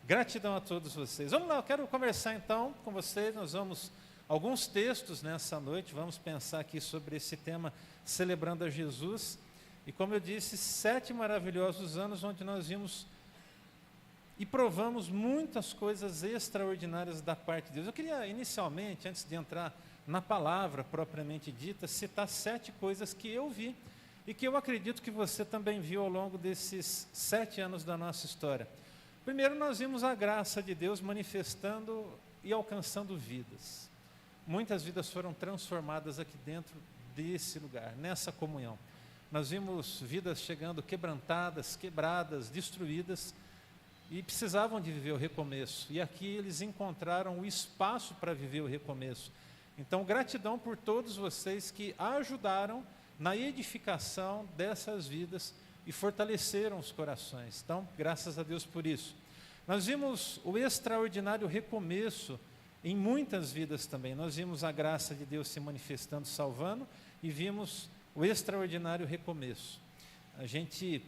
Gratidão a todos vocês. Vamos lá, eu quero conversar então com vocês. Nós vamos, alguns textos nessa noite, vamos pensar aqui sobre esse tema, celebrando a Jesus. E como eu disse, 7 maravilhosos anos onde nós vimos e provamos muitas coisas extraordinárias da parte de Deus. Eu queria inicialmente, antes de entrar na palavra propriamente dita, citar 7 coisas que eu vi e que eu acredito que você também viu ao longo desses 7 anos da nossa história. Primeiro, nós vimos a graça de Deus manifestando e alcançando vidas. Muitas vidas foram transformadas aqui dentro desse lugar, nessa comunhão. Nós vimos vidas chegando quebrantadas, quebradas, destruídas, e precisavam de viver o recomeço. E aqui eles encontraram o espaço para viver o recomeço. Então, gratidão por todos vocês que ajudaram na edificação dessas vidas e fortaleceram os corações. Então, graças a Deus por isso. Nós vimos o extraordinário recomeço em muitas vidas também. Nós vimos a graça de Deus se manifestando, salvando, e vimos o extraordinário recomeço. A gente,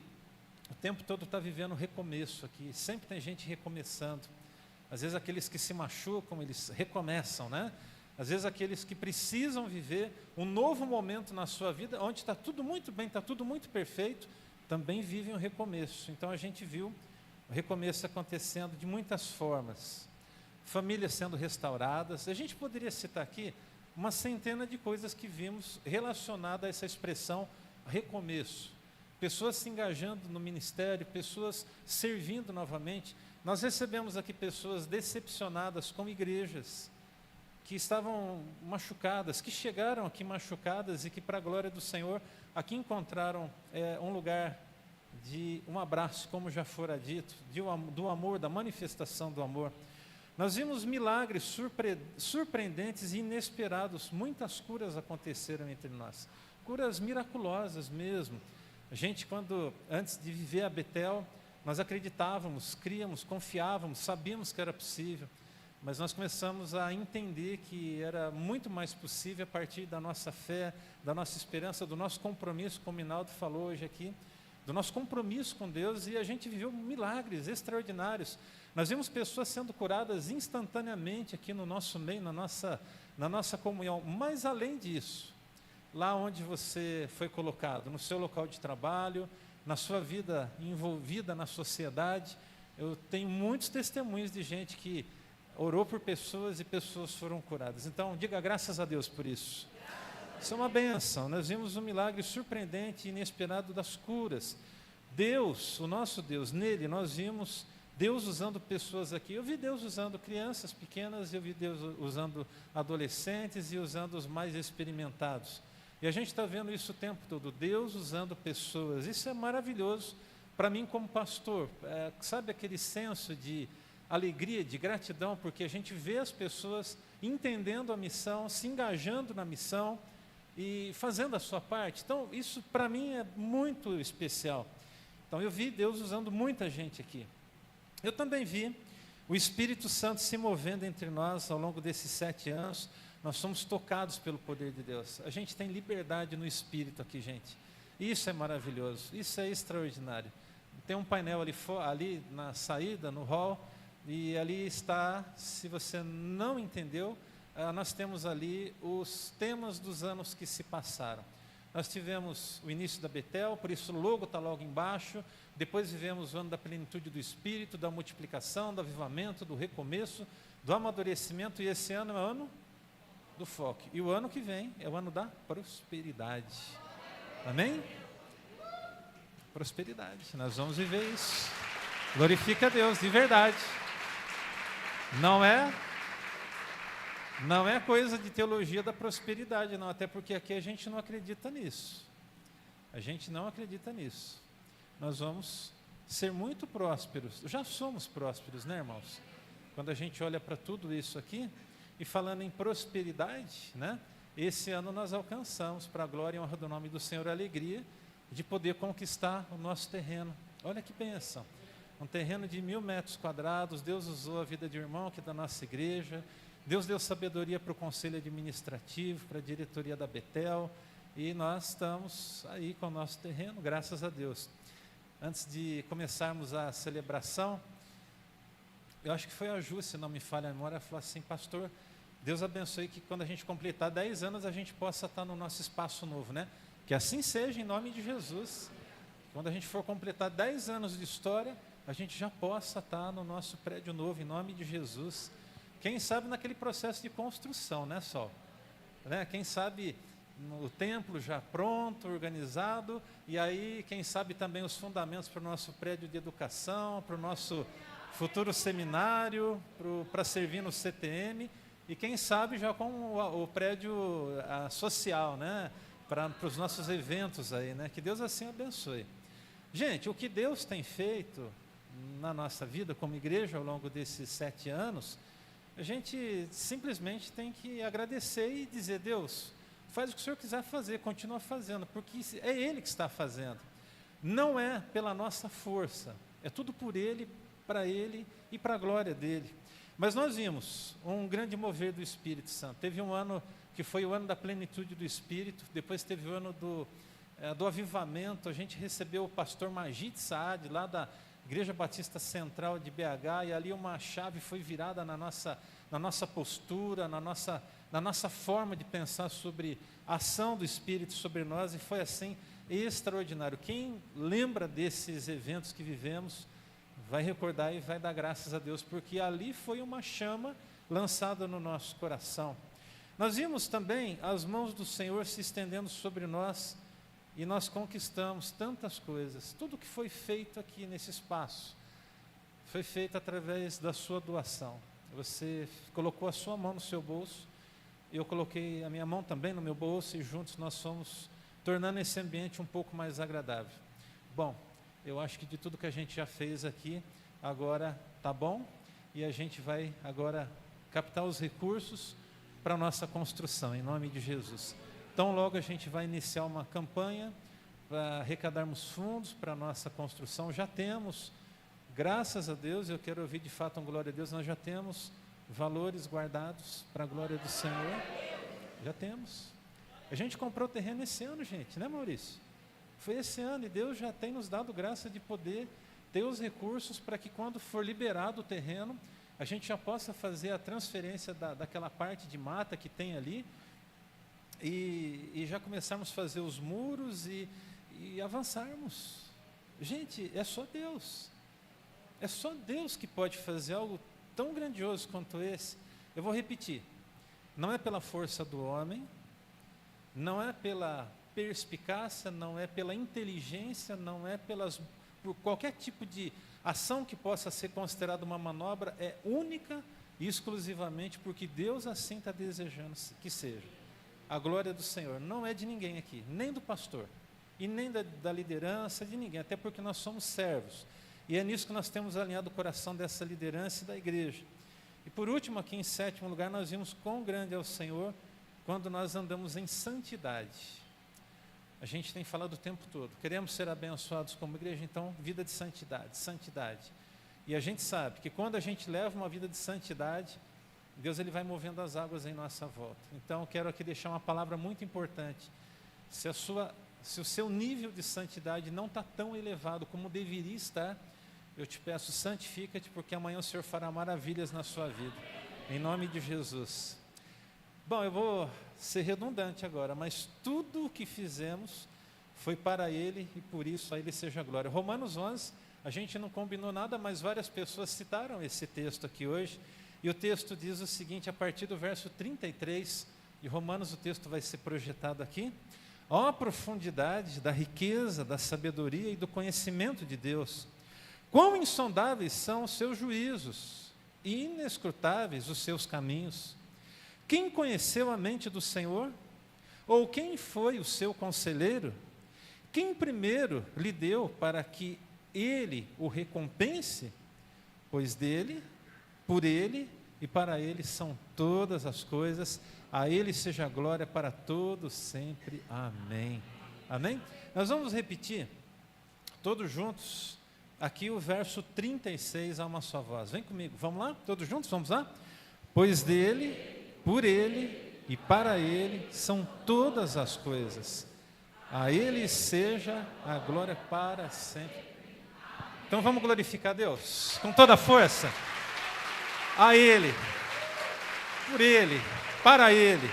o tempo todo está vivendo recomeço aqui. Sempre tem gente recomeçando. Às vezes aqueles que se machucam, eles recomeçam, né? Às vezes aqueles que precisam viver um novo momento na sua vida, onde está tudo muito bem, está tudo muito perfeito, também vivem o recomeço. Então a gente viu o recomeço acontecendo de muitas formas. Famílias sendo restauradas. A gente poderia citar aqui uma centena de coisas que vimos relacionadas a essa expressão recomeço. Pessoas se engajando no ministério, pessoas servindo novamente. Nós recebemos aqui pessoas decepcionadas com igrejas, que estavam machucadas, que chegaram aqui machucadas e que, para a glória do Senhor, aqui encontraram um lugar de um abraço, como já fora dito, do amor, da manifestação do amor. Nós vimos milagres surpreendentes e inesperados. Muitas curas aconteceram entre nós, curas miraculosas mesmo. A gente, antes de viver a Betel, nós acreditávamos, críamos, confiávamos, sabíamos que era possível. Mas nós começamos a entender que era muito mais possível a partir da nossa fé, da nossa esperança, do nosso compromisso, como o Minaldo falou hoje aqui, do nosso compromisso com Deus, e a gente viveu milagres extraordinários. Nós vimos pessoas sendo curadas instantaneamente aqui no nosso meio, na nossa comunhão. Mas além disso, lá onde você foi colocado, no seu local de trabalho, na sua vida envolvida na sociedade, eu tenho muitos testemunhos de gente que orou por pessoas e pessoas foram curadas. Então, diga graças a Deus por isso. Isso é uma benção. Nós vimos um milagre surpreendente e inesperado das curas. Deus, o nosso Deus, nele nós vimos Deus usando pessoas aqui. Eu vi Deus usando crianças pequenas, eu vi Deus usando adolescentes e usando os mais experimentados. E a gente está vendo isso o tempo todo, Deus usando pessoas. Isso é maravilhoso para mim como pastor. Sabe aquele senso de alegria, de gratidão, porque a gente vê as pessoas entendendo a missão, se engajando na missão e fazendo a sua parte. Então, isso para mim é muito especial. Então, eu vi Deus usando muita gente aqui. Eu também vi o Espírito Santo se movendo entre nós ao longo desses 7 anos. Nós somos tocados pelo poder de Deus. A gente tem liberdade no Espírito aqui, gente. Isso é maravilhoso, isso é extraordinário. Tem um painel ali na saída, no hall, e ali está, se você não entendeu, nós temos ali os temas dos anos que se passaram. Nós tivemos o início da Betel, por isso o logo está logo embaixo. Depois vivemos o ano da plenitude do Espírito, da multiplicação, do avivamento, do recomeço, do amadurecimento. E esse ano é o ano do foco. E o ano que vem é o ano da prosperidade. Amém? Prosperidade. Nós vamos viver isso. Glorifica a Deus, de verdade. Não é coisa de teologia da prosperidade, não, até porque aqui a gente não acredita nisso. A gente não acredita nisso. Nós vamos ser muito prósperos. Já somos prósperos, né, irmãos? Quando a gente olha para tudo isso aqui, e falando em prosperidade, né? Esse ano nós alcançamos, para a glória e honra do nome do Senhor, a alegria de poder conquistar o nosso terreno. Olha que bênção. Um terreno de 1.000 metros quadrados. Deus usou a vida de um irmão aqui da nossa igreja, Deus deu sabedoria para o conselho administrativo, para a diretoria da Betel, e nós estamos aí com o nosso terreno, graças a Deus. Antes de começarmos a celebração, eu acho que foi a Ju, se não me falha a memória, falou assim: pastor, Deus abençoe que quando a gente completar 10 anos, a gente possa estar no nosso espaço novo, né? Que assim seja, em nome de Jesus. Quando a gente for completar 10 anos de história, a gente já possa estar no nosso prédio novo, em nome de Jesus. Quem sabe naquele processo de construção, né, Sol? Né? Quem sabe no templo já pronto, organizado, e aí, quem sabe também os fundamentos para o nosso prédio de educação, para o nosso futuro seminário, para servir no CTM, e quem sabe já com o prédio social, né? Para os nossos eventos aí, né? Que Deus assim abençoe. Gente, o que Deus tem feito na nossa vida como igreja ao longo desses 7 anos, a gente simplesmente tem que agradecer e dizer: Deus, faz o que o Senhor quiser fazer, continua fazendo, porque é Ele que está fazendo. Não é pela nossa força, é tudo por Ele, para Ele e para a glória dEle. Mas nós vimos um grande mover do Espírito Santo. Teve um ano que foi o ano da plenitude do Espírito, depois teve o ano do avivamento. A gente recebeu o pastor Majid Saad, lá da Igreja Batista Central de BH, e ali uma chave foi virada na nossa postura, na nossa forma de pensar sobre a ação do Espírito sobre nós, e foi assim extraordinário. Quem lembra desses eventos que vivemos, vai recordar e vai dar graças a Deus, porque ali foi uma chama lançada no nosso coração. Nós vimos também as mãos do Senhor se estendendo sobre nós, e nós conquistamos tantas coisas. Tudo que foi feito aqui nesse espaço foi feito através da sua doação. Você colocou a sua mão no seu bolso, eu coloquei a minha mão também no meu bolso, e juntos nós fomos tornando esse ambiente um pouco mais agradável. Bom, eu acho que de tudo que a gente já fez aqui, agora está bom, e a gente vai agora captar os recursos para a nossa construção, em nome de Jesus. Então, logo a gente vai iniciar uma campanha para arrecadarmos fundos para a nossa construção. Já temos, graças a Deus, eu quero ouvir de fato um glória a Deus, nós já temos valores guardados para a glória do Senhor. Já temos. A gente comprou o terreno esse ano, gente, né, Maurício? Foi esse ano, e Deus já tem nos dado graça de poder ter os recursos para que, quando for liberado o terreno, a gente já possa fazer a transferência daquela parte de mata que tem ali, e já começarmos a fazer os muros e avançarmos. Gente, é só Deus. É só Deus que pode fazer algo tão grandioso quanto esse. Eu vou repetir: não é pela força do homem, não é pela perspicácia, não é pela inteligência, não é por qualquer tipo de ação que possa ser considerada uma manobra, é única e exclusivamente porque Deus assim está desejando que seja. A glória do Senhor não é de ninguém aqui, nem do pastor, e nem da liderança, de ninguém, até porque nós somos servos, e é nisso que nós temos alinhado o coração dessa liderança e da igreja. E por último, aqui em 7º lugar, nós vimos quão grande é o Senhor quando nós andamos em santidade. A gente tem falado o tempo todo, queremos ser abençoados como igreja, então vida de santidade, santidade. E a gente sabe que quando a gente leva uma vida de santidade, Deus ele vai movendo as águas em nossa volta. Então eu quero aqui deixar uma palavra muito importante. Se o seu nível de santidade não está tão elevado como deveria estar, eu te peço, santifica-te, porque amanhã o Senhor fará maravilhas na sua vida, em nome de Jesus. Bom, eu vou ser redundante agora, mas tudo o que fizemos foi para Ele, e por isso a Ele seja a glória. Romanos 11, a gente não combinou nada, mas várias pessoas citaram esse texto aqui hoje, e o texto diz o seguinte, a partir do verso 33, de Romanos, o texto vai ser projetado aqui: ó a profundidade da riqueza, da sabedoria e do conhecimento de Deus, quão insondáveis são os seus juízos, e inescrutáveis os seus caminhos. Quem conheceu a mente do Senhor? Ou quem foi o seu conselheiro? Quem primeiro lhe deu para que Ele o recompense? Pois dele, por Ele e para Ele são todas as coisas. A Ele seja a glória para todos sempre. Amém. Amém? Nós vamos repetir, todos juntos, aqui o verso 36 a uma só voz. Vem comigo, vamos lá? Todos juntos, vamos lá? pois dele, por ele e para ele são todas as coisas. A ele seja a glória para sempre. Então vamos glorificar a Deus com toda a força. A ele, por ele, para ele,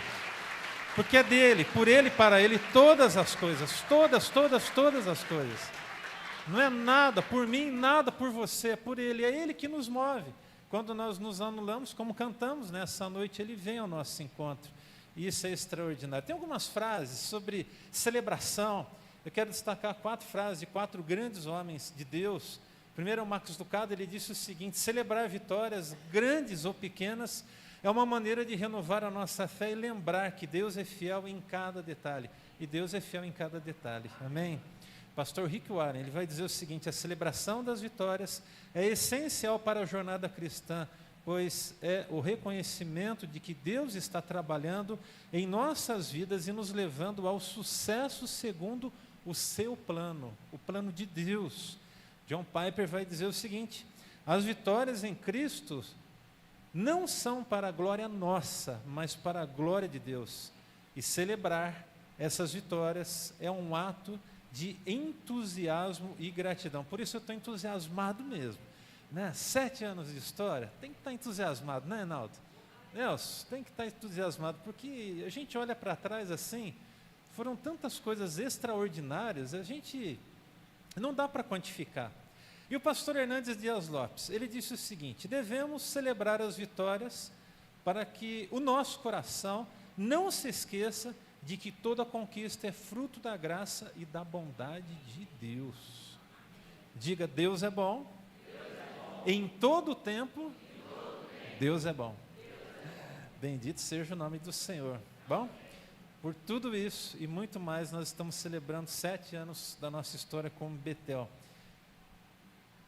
porque é dele, por ele, para ele, todas as coisas, todas as coisas. Não é nada por mim, nada por você, é por ele, é ele que nos move. Quando nós nos anulamos, como cantamos nessa noite, ele vem ao nosso encontro. E isso é extraordinário. Tem algumas frases sobre celebração. Eu quero destacar 4 frases de 4 grandes homens de Deus. Primeiro é o Marcos Lucado, ele disse o seguinte: celebrar vitórias, grandes ou pequenas, é uma maneira de renovar a nossa fé e lembrar que Deus é fiel em cada detalhe. E Deus é fiel em cada detalhe. Amém? Pastor Rick Warren, ele vai dizer o seguinte: a celebração das vitórias é essencial para a jornada cristã, pois é o reconhecimento de que Deus está trabalhando em nossas vidas e nos levando ao sucesso segundo o seu plano, o plano de Deus. John Piper vai dizer o seguinte: as vitórias em Cristo não são para a glória nossa, mas para a glória de Deus. E celebrar essas vitórias é um ato de entusiasmo e gratidão. Por isso eu estou entusiasmado mesmo. Né? 7 anos de história, tem que estar entusiasmado, né, Reinaldo? Nelson, tem que estar entusiasmado, porque a gente olha para trás assim, foram tantas coisas extraordinárias, a gente não dá para quantificar. E o pastor Hernandes Dias Lopes, ele disse o seguinte: devemos celebrar as vitórias para que o nosso coração não se esqueça de que toda conquista é fruto da graça e da bondade de Deus. Diga: Deus é bom. Em todo o tempo, Deus é bom. Bendito seja o nome do Senhor. Bom, por tudo isso e muito mais, nós estamos celebrando 7 anos da nossa história como Betel.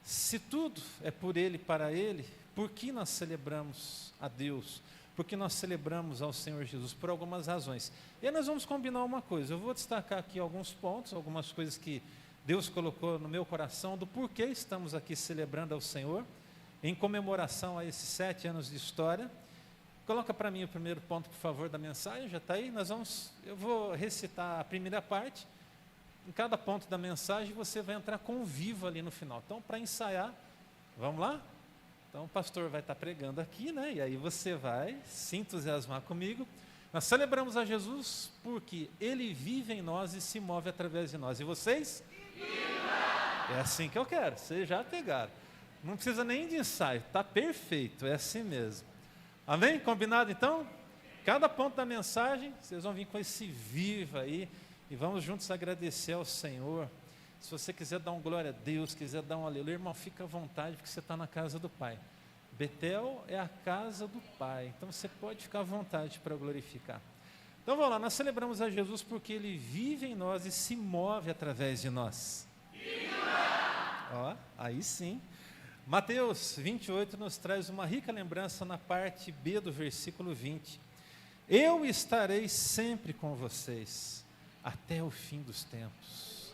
Se tudo é por Ele, para Ele, por que nós celebramos a Deus? Por que nós celebramos ao Senhor Jesus? Por algumas razões. E aí nós vamos combinar uma coisa. Eu vou destacar aqui alguns pontos, algumas coisas que Deus colocou no meu coração do porquê estamos aqui celebrando ao Senhor, em comemoração a esses 7 anos de história. Coloca para mim o primeiro ponto, por favor, da mensagem, já está aí? Eu vou recitar a primeira parte, em cada ponto da mensagem você vai entrar com vivo ali no final. Então, para ensaiar, vamos lá? Então, o pastor vai estar pregando aqui, né? E aí você vai se entusiasmar comigo. Nós celebramos a Jesus porque Ele vive em nós e se move através de nós. E vocês? É assim que eu quero, vocês já pegaram. Não precisa nem de ensaio, está perfeito, é assim mesmo. Amém? Combinado então? Cada ponto da mensagem, vocês vão vir com esse viva aí, e vamos juntos agradecer ao Senhor. Se você quiser dar um glória a Deus, quiser dar um aleluia, irmão, fica à vontade, porque você está na casa do Pai. Betel é a casa do Pai, então você pode ficar à vontade para glorificar. Então vamos lá, nós celebramos a Jesus porque Ele vive em nós e se move através de nós. Ó, aí sim. Mateus 28 nos traz uma rica lembrança na parte B do versículo 20. Eu estarei sempre com vocês, até o fim dos tempos.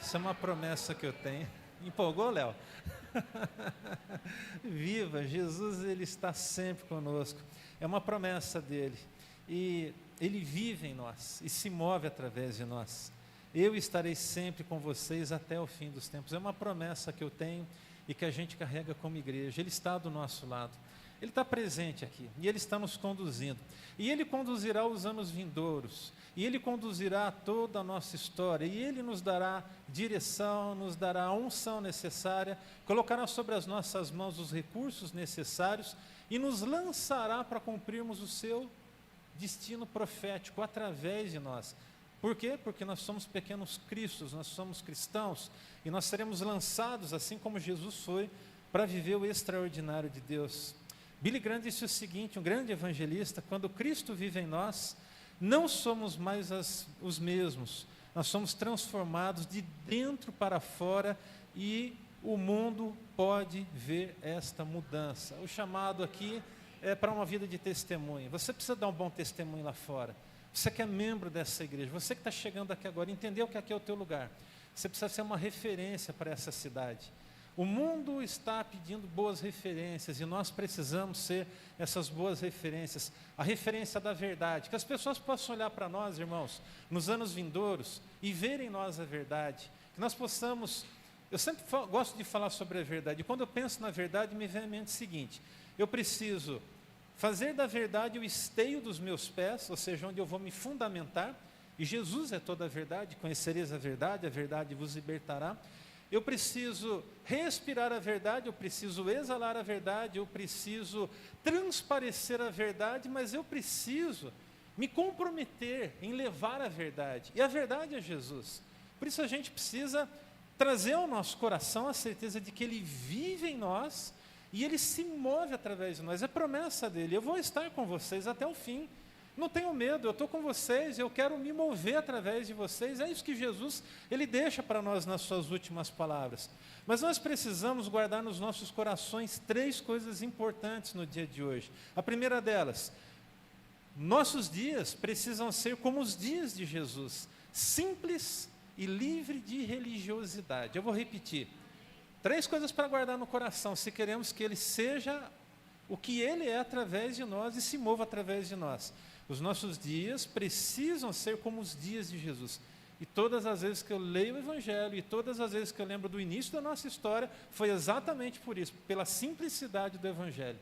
Isso é uma promessa que eu tenho. Empolgou, Léo? Viva, Jesus, Ele está sempre conosco. É uma promessa dEle. E Ele vive em nós e se move através de nós. Eu estarei sempre com vocês até o fim dos tempos. É uma promessa que eu tenho e que a gente carrega como igreja. Ele está do nosso lado. Ele está presente aqui e Ele está nos conduzindo. E Ele conduzirá os anos vindouros. E Ele conduzirá toda a nossa história. E Ele nos dará direção, nos dará a unção necessária, colocará sobre as nossas mãos os recursos necessários e nos lançará para cumprirmos o seu destino profético através de nós. Por quê? Porque nós somos pequenos cristos, nós somos cristãos e nós seremos lançados, assim como Jesus foi, para viver o extraordinário de Deus. Billy Graham disse o seguinte, um grande evangelista: quando Cristo vive em nós, não somos mais os mesmos, nós somos transformados de dentro para fora e o mundo pode ver esta mudança. O chamado aqui é para uma vida de testemunho. Você precisa dar um bom testemunho lá fora. Você que é membro dessa igreja, você que está chegando aqui agora, entendeu que aqui é o teu lugar. Você precisa ser uma referência para essa cidade. O mundo está pedindo boas referências e nós precisamos ser essas boas referências, a referência da verdade, que as pessoas possam olhar para nós, irmãos, nos anos vindouros e verem em nós a verdade, que nós possamos. Eu sempre gosto de falar sobre a verdade, e quando eu penso na verdade, me vem à mente o seguinte: eu preciso fazer da verdade o esteio dos meus pés, ou seja, onde eu vou me fundamentar, e Jesus é toda a verdade, conhecereis a verdade vos libertará. Eu preciso respirar a verdade, eu preciso exalar a verdade, eu preciso transparecer a verdade, mas eu preciso me comprometer em levar a verdade, e a verdade é Jesus. Por isso a gente precisa trazer ao nosso coração a certeza de que Ele vive em nós, e Ele se move através de nós, é promessa dEle: eu vou estar com vocês até o fim, não tenho medo, eu estou com vocês, eu quero me mover através de vocês. É isso que Jesus, Ele deixa para nós nas suas últimas palavras. Mas nós precisamos guardar nos nossos corações 3 coisas importantes no dia de hoje. A primeira delas: nossos dias precisam ser como os dias de Jesus, simples e livre de religiosidade. Eu vou repetir: 3 coisas para guardar no coração, se queremos que Ele seja o que Ele é através de nós e se mova através de nós. Os nossos dias precisam ser como os dias de Jesus. E todas as vezes que eu leio o Evangelho, e todas as vezes que eu lembro do início da nossa história, foi exatamente por isso, pela simplicidade do Evangelho.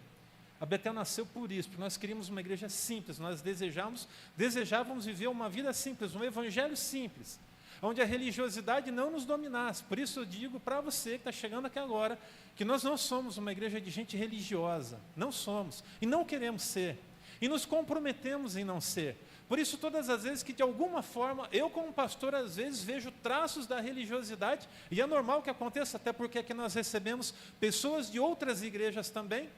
A Betel nasceu por isso, porque nós queríamos uma igreja simples, nós desejávamos viver uma vida simples, um Evangelho simples, onde a religiosidade não nos dominasse. Por isso eu digo para você que está chegando aqui agora, que nós não somos uma igreja de gente religiosa, não somos, e não queremos ser, e nos comprometemos em não ser. Por isso, todas as vezes que de alguma forma, eu como pastor, às vezes vejo traços da religiosidade, e é normal que aconteça, até porque aqui nós recebemos pessoas de outras igrejas também,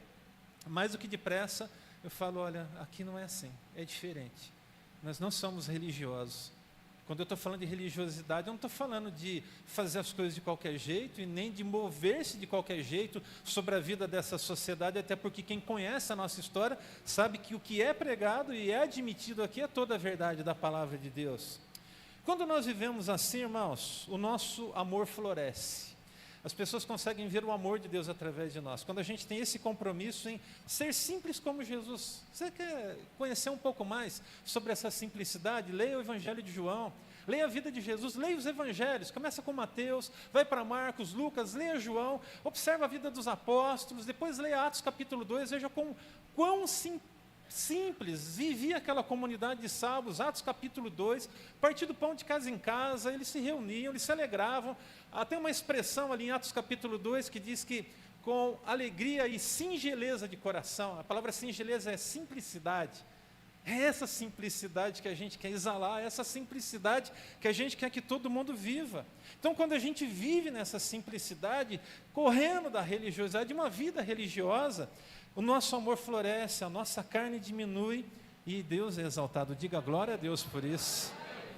mais do que depressa, eu falo: olha, aqui não é assim, é diferente, nós não somos religiosos. Quando eu estou falando de religiosidade, eu não estou falando de fazer as coisas de qualquer jeito, e nem de mover-se de qualquer jeito sobre a vida dessa sociedade, até porque quem conhece a nossa história sabe que o que é pregado e é admitido aqui é toda a verdade da palavra de Deus. Quando nós vivemos assim, irmãos, o nosso amor floresce. As pessoas conseguem ver o amor de Deus através de nós. Quando a gente tem esse compromisso em ser simples como Jesus. Você quer conhecer um pouco mais sobre essa simplicidade? Leia o Evangelho de João, leia a vida de Jesus, leia os Evangelhos. Começa com Mateus, vai para Marcos, Lucas, leia João, observa a vida dos apóstolos, depois leia Atos capítulo 2, veja quão simples vivia aquela comunidade de salvos. Atos capítulo 2, partir do pão de casa em casa, eles se reuniam, eles se alegravam. Tem uma expressão ali em Atos capítulo 2 que diz que com alegria e singeleza de coração, a palavra singeleza é simplicidade. É essa simplicidade que a gente quer exalar, é essa simplicidade que a gente quer que todo mundo viva. Então, quando a gente vive nessa simplicidade, correndo da religiosidade, uma vida religiosa, o nosso amor floresce, a nossa carne diminui e Deus é exaltado. Diga glória a Deus por isso.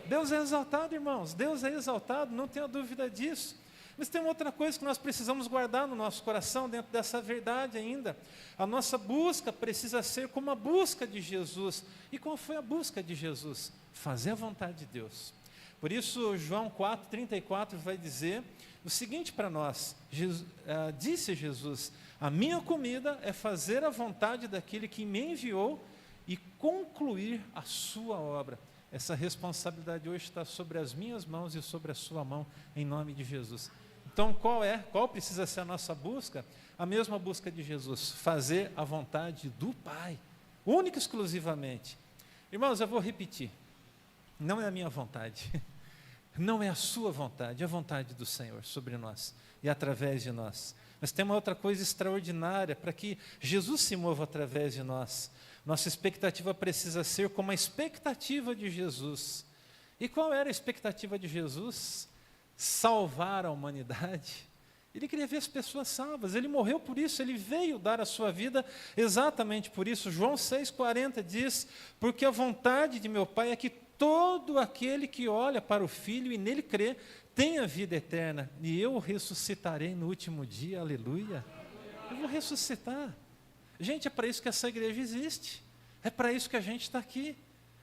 Deus é exaltado, irmãos, Deus é exaltado, não tenha dúvida disso. Mas tem uma outra coisa que nós precisamos guardar no nosso coração, dentro dessa verdade ainda. A nossa busca precisa ser como a busca de Jesus. E qual foi a busca de Jesus? Fazer a vontade de Deus. Por isso, João 4,34 vai dizer o seguinte para nós: disse Jesus: a minha comida é fazer a vontade daquele que me enviou e concluir a sua obra. Essa responsabilidade hoje está sobre as minhas mãos e sobre a sua mão, em nome de Jesus. Então, qual precisa ser a nossa busca? A mesma busca de Jesus: fazer a vontade do Pai, única e exclusivamente. Irmãos, eu vou repetir: não é a minha vontade, não é a sua vontade, é a vontade do Senhor sobre nós e através de nós. Mas tem uma outra coisa extraordinária para que Jesus se mova através de nós. Nossa expectativa precisa ser como a expectativa de Jesus. E qual era a expectativa de Jesus? Salvar a humanidade. Ele queria ver as pessoas salvas, Ele morreu por isso, Ele veio dar a sua vida exatamente por isso. João 6,40 diz: porque a vontade de meu Pai é que todo aquele que olha para o Filho e nele crê, tenha vida eterna, e eu o ressuscitarei no último dia. Aleluia. Eu vou ressuscitar. Gente, é para isso que essa igreja existe, é para isso que a gente está aqui,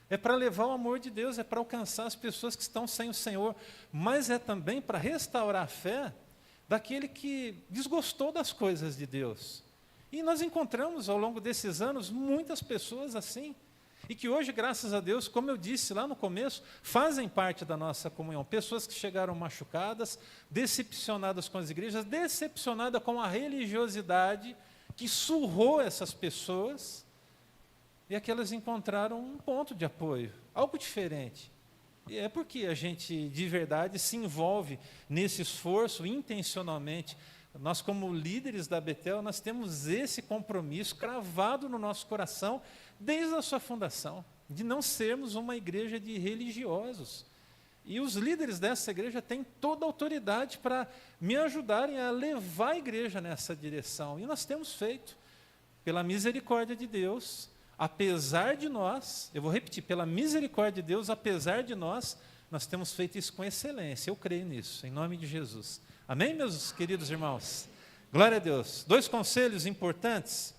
é para levar o amor de Deus, é para alcançar as pessoas que estão sem o Senhor, mas é também para restaurar a fé daquele que desgostou das coisas de Deus. E nós encontramos, ao longo desses anos, muitas pessoas assim, e que hoje, graças a Deus, como eu disse lá no começo, fazem parte da nossa comunhão. Pessoas que chegaram machucadas, decepcionadas com as igrejas, decepcionadas com a religiosidade que surrou essas pessoas, e aquelas encontraram um ponto de apoio, algo diferente. E é porque a gente, de verdade, se envolve nesse esforço intencionalmente. Nós, como líderes da Betel, nós temos esse compromisso cravado no nosso coração, desde a sua fundação, de não sermos uma igreja de religiosos. E os líderes dessa igreja têm toda a autoridade para me ajudarem a levar a igreja nessa direção. E nós temos feito, pela misericórdia de Deus, apesar de nós, eu vou repetir, pela misericórdia de Deus, apesar de nós temos feito isso com excelência. Eu creio nisso, em nome de Jesus. Amém, meus queridos irmãos? Glória a Deus. 2 conselhos importantes.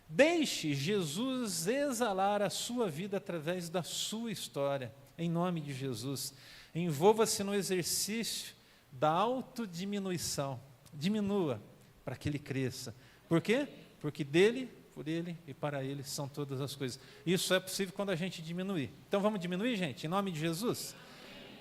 Deixe Jesus exalar a sua vida através da sua história, em nome de Jesus. Envolva-se no exercício da autodiminuição. Diminua para que ele cresça. Por quê? Porque dele, por ele e para ele são todas as coisas. Isso é possível quando a gente diminuir. Então vamos diminuir, gente, em nome de Jesus?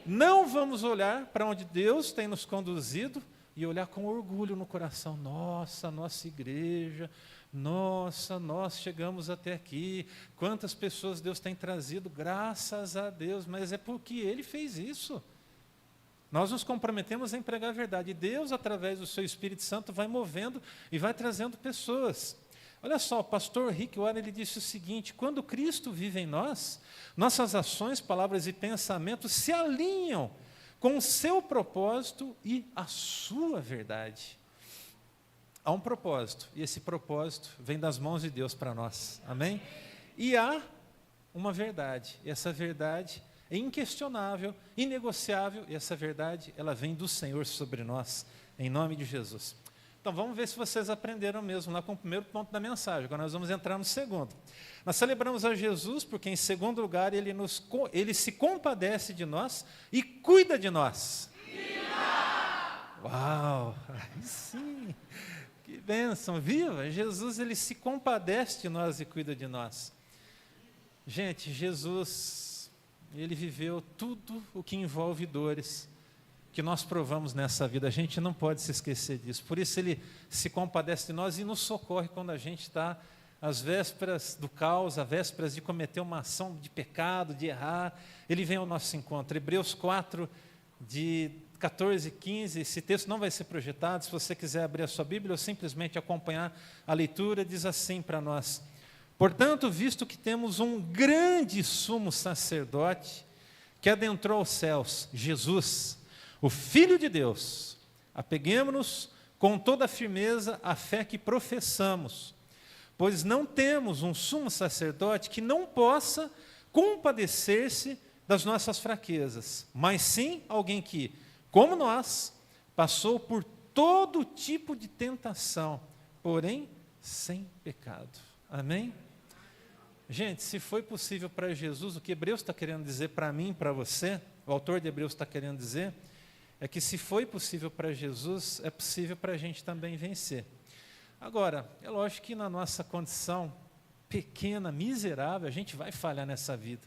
Não vamos olhar para onde Deus tem nos conduzido e olhar com orgulho no coração. Nossa, nossa igreja, nossa, nós chegamos até aqui. Quantas pessoas Deus tem trazido, graças a Deus, mas é porque Ele fez isso. Nós nos comprometemos em pregar a verdade. E Deus, através do seu Espírito Santo, vai movendo e vai trazendo pessoas. Olha só, o pastor Rick Warren, ele disse o seguinte: quando Cristo vive em nós, nossas ações, palavras e pensamentos se alinham com o seu propósito e a sua verdade. Há um propósito, e esse propósito vem das mãos de Deus para nós, amém? E há uma verdade, e essa verdade é inquestionável, inegociável, e essa verdade, ela vem do Senhor sobre nós, em nome de Jesus. Então vamos ver se vocês aprenderam mesmo lá com o primeiro ponto da mensagem. Agora nós vamos entrar no segundo. Nós celebramos a Jesus porque, em segundo lugar, ele se compadece de nós e cuida de nós. Viva! Uau! Aí sim! Que bênção! Viva! Jesus, ele se compadece de nós e cuida de nós. Gente, Jesus, ele viveu tudo o que envolve dores que nós provamos nessa vida. A gente não pode se esquecer disso. Por isso ele se compadece de nós e nos socorre quando a gente está às vésperas do caos, às vésperas de cometer uma ação de pecado, de errar. Ele vem ao nosso encontro. Hebreus 4, de 14 e 15, esse texto não vai ser projetado. Se você quiser abrir a sua Bíblia ou simplesmente acompanhar a leitura, diz assim para nós: portanto, visto que temos um grande sumo sacerdote que adentrou os céus, Jesus, o Filho de Deus, apeguemo-nos com toda a firmeza à fé que professamos, pois não temos um sumo sacerdote que não possa compadecer-se das nossas fraquezas, mas sim alguém que, como nós, passou por todo tipo de tentação, porém sem pecado. Amém? Gente, se foi possível para Jesus, o que Hebreus está querendo dizer para mim e para você, o autor de Hebreus está querendo dizer, é que se foi possível para Jesus, é possível para a gente também vencer. Agora, é lógico que na nossa condição pequena, miserável, a gente vai falhar nessa vida.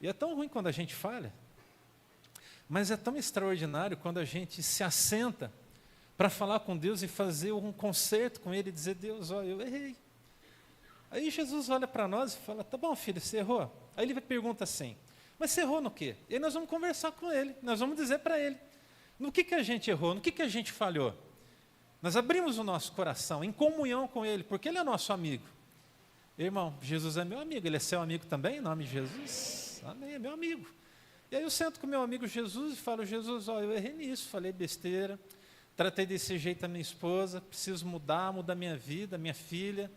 E é tão ruim quando a gente falha, mas é tão extraordinário quando a gente se assenta para falar com Deus e fazer um concerto com Ele e dizer: Deus, ó, eu errei. Aí Jesus olha para nós e fala: tá bom, filho, você errou? Aí ele pergunta assim: mas você errou no quê? E aí nós vamos conversar com ele, nós vamos dizer para ele, no que a gente errou, no que a gente falhou. Nós abrimos o nosso coração em comunhão com ele, porque ele é nosso amigo. Irmão, Jesus é meu amigo, ele é seu amigo também, em nome de Jesus? Amém, é meu amigo. E aí eu sento com meu amigo Jesus e falo: Jesus, ó, eu errei nisso, falei besteira, tratei desse jeito a minha esposa, preciso mudar minha vida, minha filha,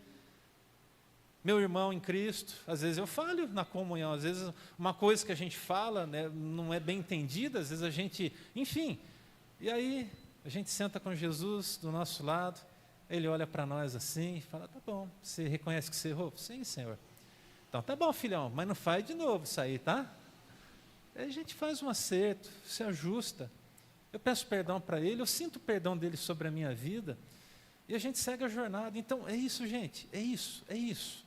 meu irmão em Cristo. Às vezes eu falho na comunhão, às vezes uma coisa que a gente fala, né, não é bem entendida, às vezes a gente, enfim. E aí a gente senta com Jesus do nosso lado, ele olha para nós assim e fala: tá bom, você reconhece que você errou? Sim, Senhor. Então tá bom, filhão, mas não faz de novo isso aí, tá? Aí a gente faz um acerto, se ajusta. eu peço perdão para Ele, eu sinto o perdão dEle sobre a minha vida, e a gente segue a jornada. Então, é isso, gente, é isso, é isso.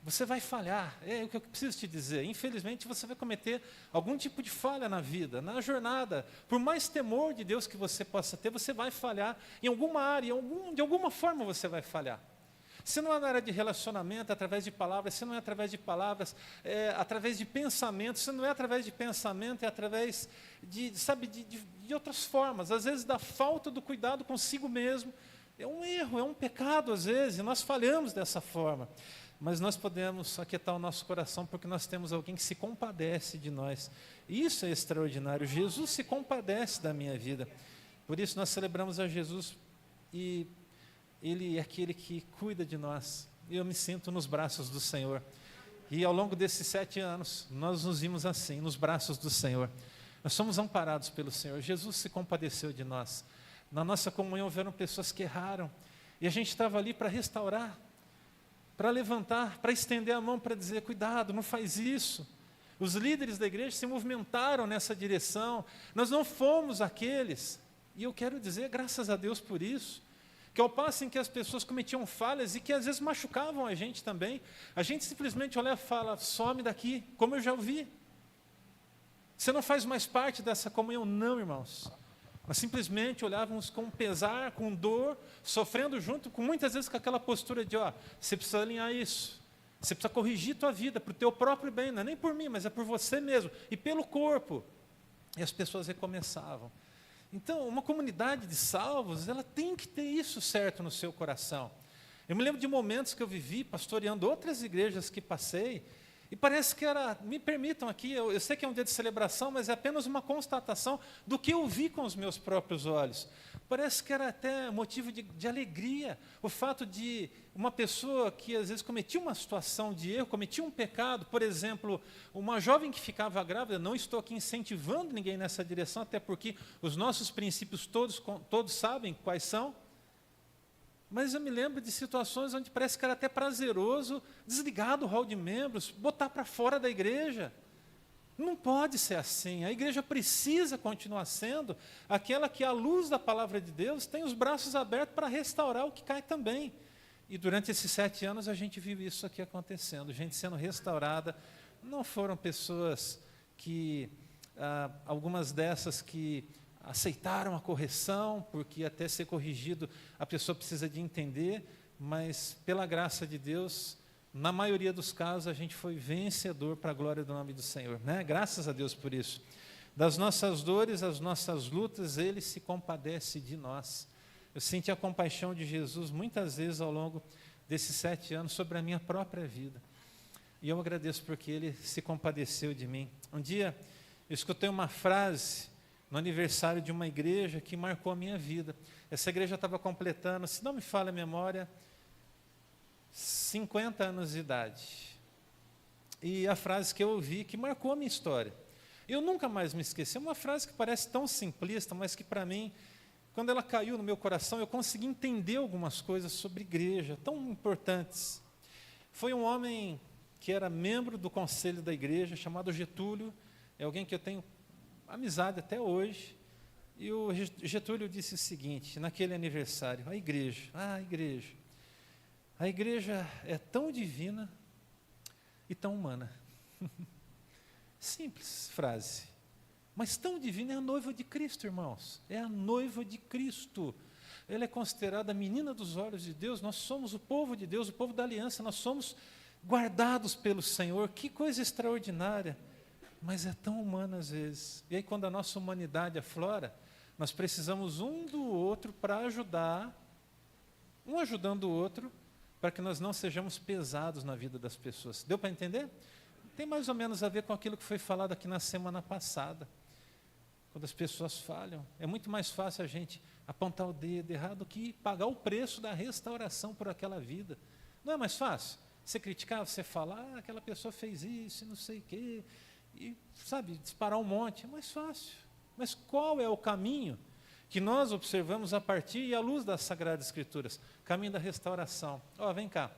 Você vai falhar, é o que eu preciso te dizer. Infelizmente, você vai cometer algum tipo de falha na vida, na jornada. Por mais temor de Deus que você possa ter, você vai falhar em alguma área, de alguma forma você vai falhar. Se não é na área de relacionamento, através de palavras, se não é através de palavras, é através de pensamento, se não é através de pensamento, é através de outras formas. Às vezes, da falta do cuidado consigo mesmo. É um erro, é um pecado às vezes, e nós falhamos dessa forma. Mas nós podemos aquietar o nosso coração porque nós temos alguém que se compadece de nós. Isso é extraordinário. Jesus se compadece da minha vida. Por isso nós celebramos a Jesus e Ele é aquele que cuida de nós. Eu me sinto nos braços do Senhor. E ao longo desses 7 anos, nós nos vimos assim, nos braços do Senhor. Nós somos amparados pelo Senhor. Jesus se compadeceu de nós. Na nossa comunhão houveram pessoas que erraram. E a gente estava ali para restaurar, para levantar, para estender a mão, para dizer, cuidado, não faz isso. Os líderes da igreja se movimentaram nessa direção. Nós não fomos aqueles, e eu quero dizer, graças a Deus por isso, que ao passo em que as pessoas cometiam falhas e que às vezes machucavam a gente também, a gente simplesmente olha e fala, some daqui, como eu já ouvi. Você não faz mais parte dessa comunhão, não, irmãos. Nós simplesmente olhávamos com pesar, com dor, sofrendo junto, com muitas vezes com aquela postura de, você precisa alinhar isso, você precisa corrigir tua vida para o teu próprio bem, não é nem por mim, mas é por você mesmo, e pelo corpo. E as pessoas recomeçavam. Então, uma comunidade de salvos, ela tem que ter isso certo no seu coração. Eu me lembro de momentos que eu vivi pastoreando outras igrejas que passei, e parece que era, me permitam aqui, eu sei que é um dia de celebração, mas é apenas uma constatação do que eu vi com os meus próprios olhos. Parece que era até motivo de alegria, o fato de uma pessoa que às vezes cometia uma situação de erro, cometia um pecado, por exemplo, uma jovem que ficava grávida, não estou aqui incentivando ninguém nessa direção, até porque os nossos princípios todos sabem quais são. Mas eu me lembro de situações onde parece que era até prazeroso desligar do hall de membros, botar para fora da igreja. Não pode ser assim. A igreja precisa continuar sendo aquela que, à luz da palavra de Deus, tem os braços abertos para restaurar o que cai também. E durante esses 7 anos a gente viu isso aqui acontecendo, gente sendo restaurada. Não foram pessoas que, algumas dessas que aceitaram a correção, porque até ser corrigido a pessoa precisa de entender, mas pela graça de Deus, na maioria dos casos a gente foi vencedor para a glória do nome do Senhor, né? Graças a Deus por isso. Das nossas dores, as nossas lutas, Ele se compadece de nós. Eu senti a compaixão de Jesus muitas vezes ao longo desses 7 anos sobre a minha própria vida. E eu agradeço porque Ele se compadeceu de mim. Um dia eu escutei uma frase no aniversário de uma igreja que marcou a minha vida. Essa igreja estava completando, se não me falha a memória, 50 anos de idade. E a frase que eu ouvi, que marcou a minha história, eu nunca mais me esqueci, é uma frase que parece tão simplista, mas que para mim, quando ela caiu no meu coração, eu consegui entender algumas coisas sobre igreja, tão importantes. Foi um homem que era membro do conselho da igreja, chamado Getúlio, é alguém que eu tenho amizade até hoje, e o Getúlio disse o seguinte, naquele aniversário, a igreja é tão divina e tão humana. Simples frase, mas tão divina, é a noiva de Cristo, irmãos, é a noiva de Cristo. Ela é considerada a menina dos olhos de Deus, nós somos o povo de Deus, o povo da aliança, nós somos guardados pelo Senhor, que coisa extraordinária. Mas é tão humana às vezes. E aí quando a nossa humanidade aflora, nós precisamos um do outro para ajudar, um ajudando o outro, para que nós não sejamos pesados na vida das pessoas. Deu para entender? Tem mais ou menos a ver com aquilo que foi falado aqui na semana passada. Quando as pessoas falham, é muito mais fácil a gente apontar o dedo errado do que pagar o preço da restauração por aquela vida. Não é mais fácil? Você criticar, você falar, aquela pessoa fez isso, não sei o quê, e, sabe, disparar um monte, é mais fácil. Mas qual é o caminho que nós observamos a partir e à luz das Sagradas Escrituras? Caminho da restauração. Vem cá,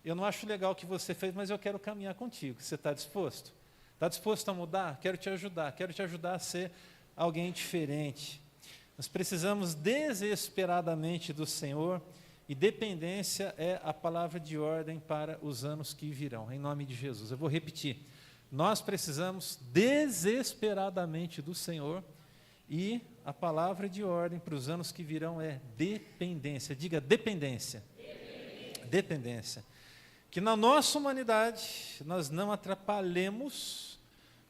eu não acho legal o que você fez, mas eu quero caminhar contigo. Você está disposto? Está disposto a mudar? Quero te ajudar a ser alguém diferente. Nós precisamos desesperadamente do Senhor, e dependência é a palavra de ordem para os anos que virão, em nome de Jesus. Eu vou repetir. Nós precisamos desesperadamente do Senhor, e a palavra de ordem para os anos que virão é dependência. Diga dependência. Dependência. Que na nossa humanidade nós não atrapalhemos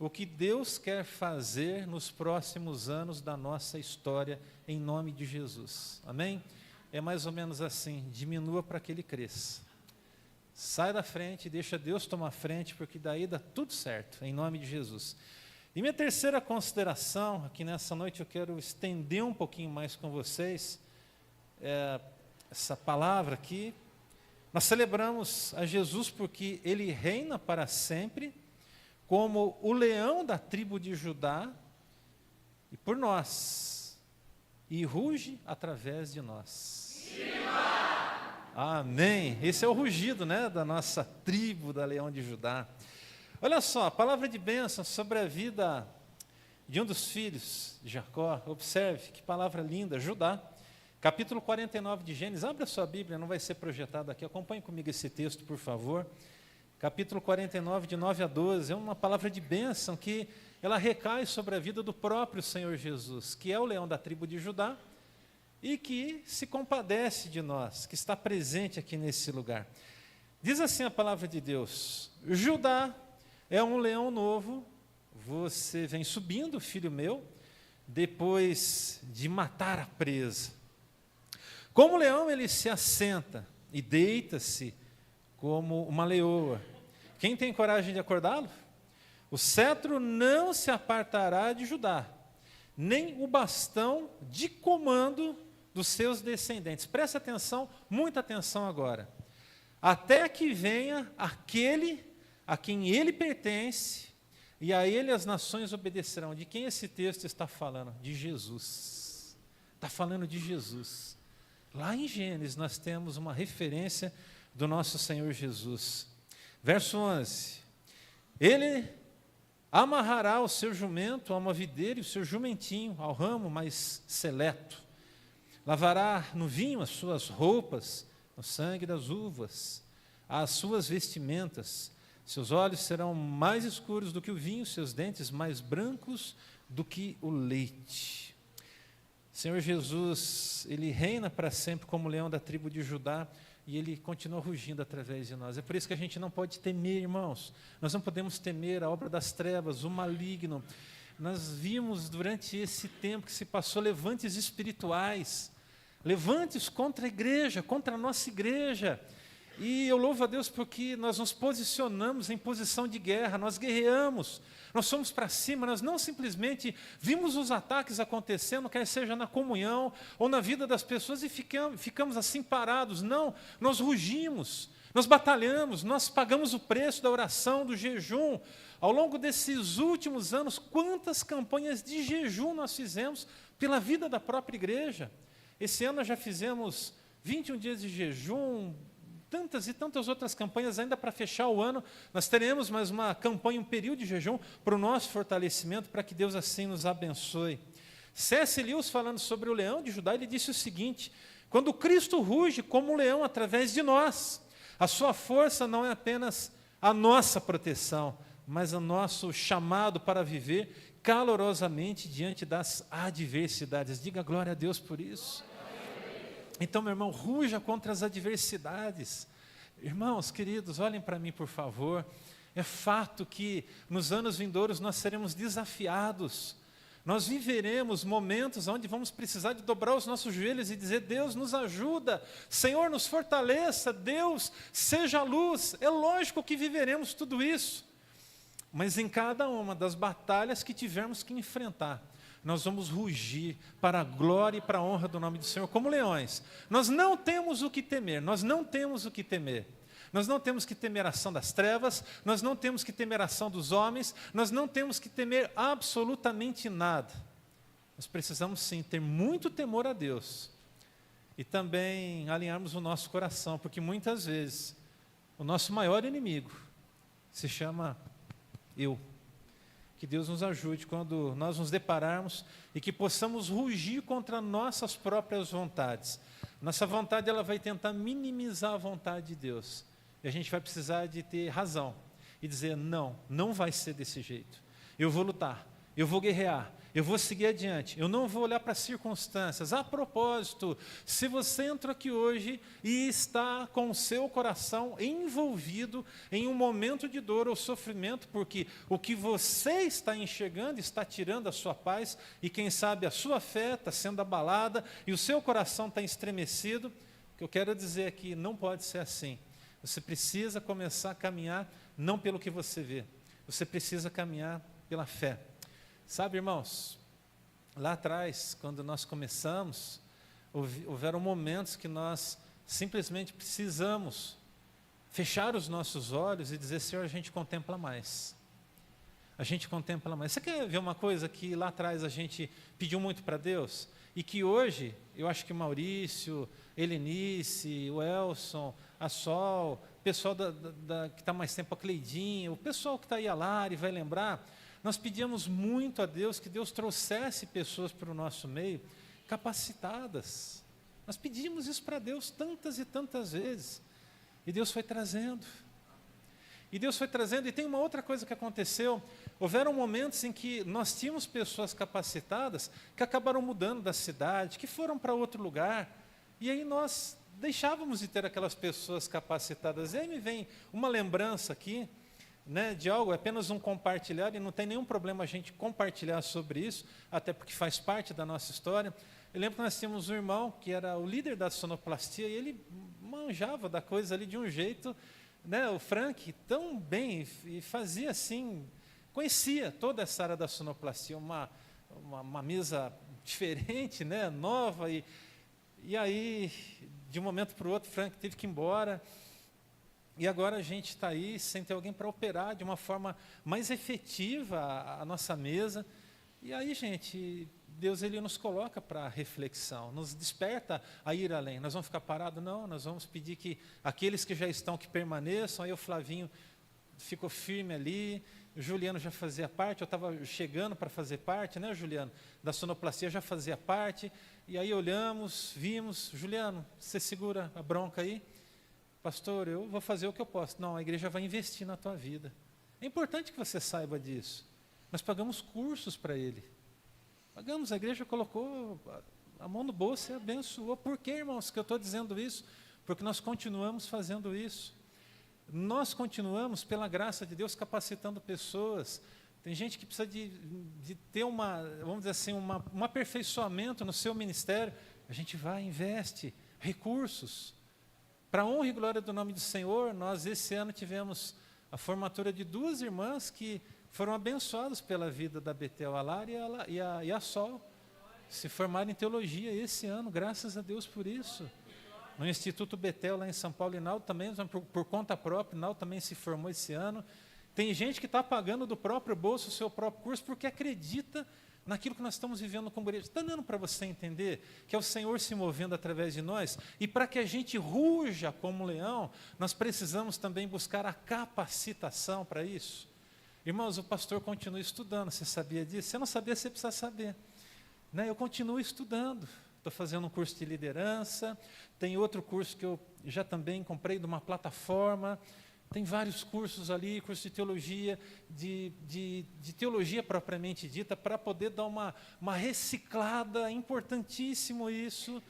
o que Deus quer fazer nos próximos anos da nossa história, em nome de Jesus. Amém? É mais ou menos assim, diminua para que ele cresça. Sai da frente, deixa Deus tomar frente, porque daí dá tudo certo, em nome de Jesus. E minha terceira consideração, aqui nessa noite eu quero estender um pouquinho mais com vocês, essa palavra aqui. Nós celebramos a Jesus porque Ele reina para sempre, como o leão da tribo de Judá, e por nós, e ruge através de nós. Amém. Esse é o rugido, né, da nossa tribo, da leão de Judá. Olha só, a palavra de bênção sobre a vida de um dos filhos de Jacó. Observe, que palavra linda, Judá. Capítulo 49 de Gênesis. Abre a sua Bíblia, não vai ser projetado aqui. Acompanhe comigo esse texto, por favor. Capítulo 49, de 9 a 12. É uma palavra de bênção que ela recai sobre a vida do próprio Senhor Jesus, que é o leão da tribo de Judá, e que se compadece de nós, que está presente aqui nesse lugar. Diz assim a palavra de Deus: Judá é um leão novo, você vem subindo, filho meu, depois de matar a presa. Como leão ele se assenta e deita-se como uma leoa. Quem tem coragem de acordá-lo? O cetro não se apartará de Judá, nem o bastão de comando dos seus descendentes. Preste atenção, muita atenção agora. Até que venha aquele a quem ele pertence, e a ele as nações obedecerão. De quem esse texto está falando? De Jesus. Está falando de Jesus. Lá em Gênesis nós temos uma referência do nosso Senhor Jesus. Verso 11. Ele amarrará o seu jumento a uma videira e o seu jumentinho ao ramo mais seleto. Lavará no vinho as suas roupas, no sangue das uvas, as suas vestimentas. Seus olhos serão mais escuros do que o vinho, seus dentes mais brancos do que o leite. Senhor Jesus, Ele reina para sempre como leão da tribo de Judá, e Ele continua rugindo através de nós. É por isso que a gente não pode temer, irmãos. Nós não podemos temer a obra das trevas, o maligno. Nós vimos durante esse tempo que se passou levantes espirituais, levantes contra a igreja, contra a nossa igreja. E eu louvo a Deus porque nós nos posicionamos em posição de guerra, nós guerreamos, nós fomos para cima, nós não simplesmente vimos os ataques acontecendo, quer seja na comunhão ou na vida das pessoas, e ficamos assim parados. Não, nós rugimos, nós batalhamos, nós pagamos o preço da oração, do jejum. Ao longo desses últimos anos, quantas campanhas de jejum nós fizemos pela vida da própria igreja. Esse ano nós já fizemos 21 dias de jejum, tantas e tantas outras campanhas ainda para fechar o ano. Nós teremos mais uma campanha, um período de jejum para o nosso fortalecimento, para que Deus assim nos abençoe. C.S. Lewis, falando sobre o leão de Judá, ele disse o seguinte: quando Cristo ruge como um leão através de nós, a sua força não é apenas a nossa proteção, mas o nosso chamado para viver calorosamente diante das adversidades. Diga glória a Deus por isso. Então, meu irmão, ruja contra as adversidades. Irmãos, queridos, olhem para mim, por favor. É fato que nos anos vindouros nós seremos desafiados. Nós viveremos momentos onde vamos precisar de dobrar os nossos joelhos e dizer: Deus nos ajuda, Senhor nos fortaleça, Deus seja a luz. É lógico que viveremos tudo isso. Mas em cada uma das batalhas que tivermos que enfrentar, nós vamos rugir para a glória e para a honra do nome do Senhor como leões. Nós não temos o que temer, nós não temos o que temer. Nós não temos que temer a ação das trevas, nós não temos que temer a ação dos homens, nós não temos que temer absolutamente nada. Nós precisamos sim ter muito temor a Deus e também alinharmos o nosso coração, porque muitas vezes o nosso maior inimigo se chama eu. Que Deus nos ajude quando nós nos depararmos e que possamos rugir contra nossas próprias vontades. Nossa vontade, ela vai tentar minimizar a vontade de Deus. E a gente vai precisar de ter razão e dizer, não, não vai ser desse jeito. Eu vou lutar, eu vou guerrear, eu vou seguir adiante, eu não vou olhar para as circunstâncias. A propósito, se você entra aqui hoje e está com o seu coração envolvido em um momento de dor ou sofrimento, porque o que você está enxergando está tirando a sua paz, e quem sabe a sua fé está sendo abalada, e o seu coração está estremecido, o que eu quero dizer é que não pode ser assim. Você precisa começar a caminhar não pelo que você vê, você precisa caminhar pela fé. Sabe, irmãos, lá atrás, quando nós começamos, houveram momentos que nós simplesmente precisamos fechar os nossos olhos e dizer, Senhor, a gente contempla mais. A gente contempla mais. Você quer ver uma coisa que lá atrás a gente pediu muito para Deus? E que hoje, eu acho que o Maurício, Helenice, o Elson, a Sol, o pessoal que está mais tempo, a Cleidinha, o pessoal que está aí, a Lari, vai lembrar, nós pedíamos muito a Deus que Deus trouxesse pessoas para o nosso meio capacitadas. Nós pedimos isso para Deus tantas e tantas vezes. E Deus foi trazendo. E Deus foi trazendo, e tem uma outra coisa que aconteceu. Houveram momentos em que nós tínhamos pessoas capacitadas que acabaram mudando da cidade, que foram para outro lugar. E aí nós deixávamos de ter aquelas pessoas capacitadas. E aí me vem uma lembrança aqui, né, de algo, é apenas um compartilhar, e não tem nenhum problema a gente compartilhar sobre isso, até porque faz parte da nossa história. Eu lembro que nós tínhamos um irmão que era o líder da sonoplastia, e ele manjava da coisa ali de um jeito, né, o Frank, tão bem, e fazia assim, conhecia toda essa área da sonoplastia, uma mesa diferente, né, nova, e aí, de um momento para o outro, o Frank teve que ir embora. E agora a gente está aí sem ter alguém para operar de uma forma mais efetiva a nossa mesa. E aí, gente, Deus ele nos coloca para reflexão, nos desperta a ir além. Nós vamos ficar parados? Não, nós vamos pedir que aqueles que já estão, que permaneçam. Aí o Flavinho ficou firme ali, o Juliano já fazia parte, eu estava chegando para fazer parte, né, Juliano? Da sonoplastia já fazia parte. E aí olhamos, vimos, Juliano, você segura a bronca aí? Pastor, eu vou fazer o que eu posso. Não, a igreja vai investir na tua vida. É importante que você saiba disso. Nós pagamos cursos para ele. Pagamos, a igreja colocou a mão no bolso e abençoou. Por que, irmãos, que eu estou dizendo isso? Porque nós continuamos fazendo isso. Nós continuamos, pela graça de Deus, capacitando pessoas. Tem gente que precisa de ter vamos dizer assim, um aperfeiçoamento no seu ministério. A gente vai, investe recursos. Para a honra e glória do nome do Senhor, nós esse ano tivemos a formatura de 2 irmãs que foram abençoadas pela vida da Betel, a Lara e a Sol. Se formaram em teologia esse ano, graças a Deus por isso. No Instituto Betel, lá em São Paulo, e Naldo também, por conta própria, Naldo também se formou esse ano. Tem gente que está pagando do próprio bolso o seu próprio curso porque acredita naquilo que nós estamos vivendo como igreja. Está dando para você entender que é o Senhor se movendo através de nós? E para que a gente ruja como leão, nós precisamos também buscar a capacitação para isso. Irmãos, o pastor continua estudando, você sabia disso? Você não sabia, você precisa saber. Né? Eu continuo estudando, estou fazendo um curso de liderança, tem outro curso que eu já também comprei de uma plataforma. Tem vários cursos ali, curso de teologia, de teologia propriamente dita, para poder dar uma reciclada, é importantíssimo isso.